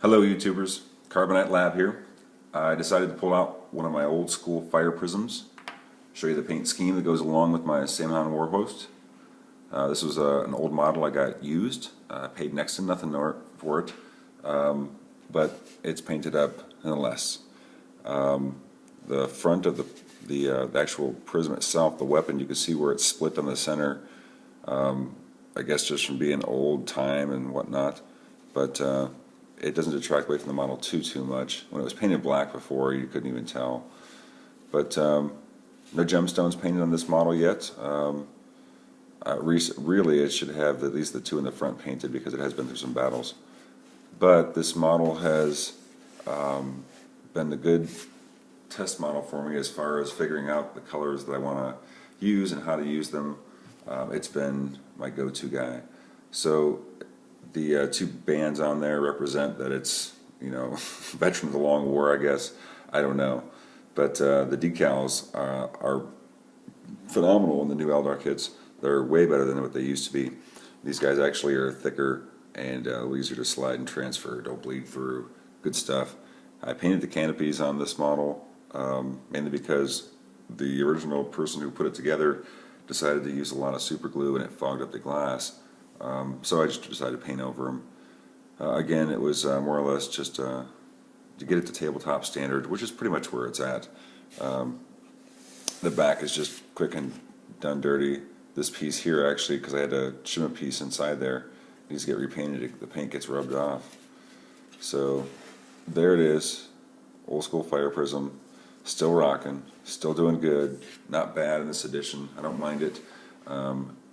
Hello YouTubers, Carbonite Lab here. I decided to pull out one of my old school fire prisms, show you the paint scheme that goes along with my Saim Hann Warhost. This was an old model I got used. I paid next to nothing for it, but it's painted up nonetheless. The front of the actual prism itself, the weapon, you can see where it's split on the center. I guess just from being old time and whatnot, but it doesn't detract away from the model too much. When it was painted black before, you couldn't even tell. But no gemstones painted on this model yet. Really, it should have at least the two in the front painted because it has been through some battles. But this model has been the good test model for me as far as figuring out the colors that I want to use and how to use them. It's been my go-to guy. So the two bands on there represent that it's, you know, veteran of the long war, I guess. I don't know. But the decals are phenomenal in the new Eldar kits. They're way better than what they used to be. These guys actually are thicker and a little easier to slide and transfer. Don't bleed through. Good stuff. I painted the canopies on this model mainly because the original person who put it together decided to use a lot of super glue and it fogged up the glass. So I just decided to paint over them. Again, it was more or less just to get it to tabletop standard, which is pretty much where it's at. The back is just quick and done dirty. This piece here, actually, because I had a shim piece inside there, needs to get repainted. The paint gets rubbed off. So there it is, old school fire prism, still rocking, still doing good. Not bad in this edition. I don't mind it.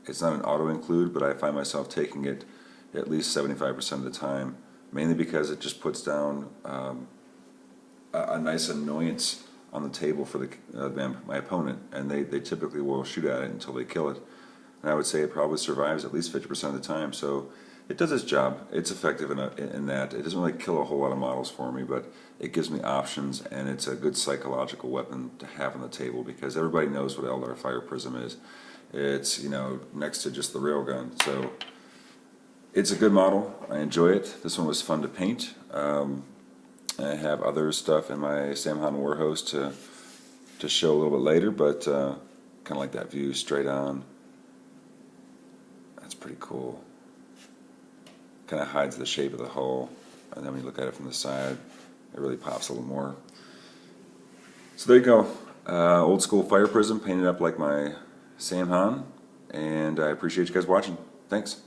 It's not an auto include, but I find myself taking it at least 75% of the time, mainly because it just puts down a nice annoyance on the table for my opponent, and they typically will shoot at it until they kill it. And I would say it probably survives at least 50% of the time, so it does its job. It's effective in that. It doesn't really kill a whole lot of models for me, but it gives me options, and it's a good psychological weapon to have on the table because everybody knows what Eldar Fire Prism is. It's, you know, next to just the railgun. So it's a good model. I enjoy it. This one was fun to paint. I have other stuff in my Saim Hann Warhost to show a little bit later, but kind of like that view straight on. That's pretty cool. Kind of hides the shape of the hull, and then when you look at it from the side, it really pops a little more. So there you go. Old school fire prism painted up like my Saim Hann, and I appreciate you guys watching. Thanks.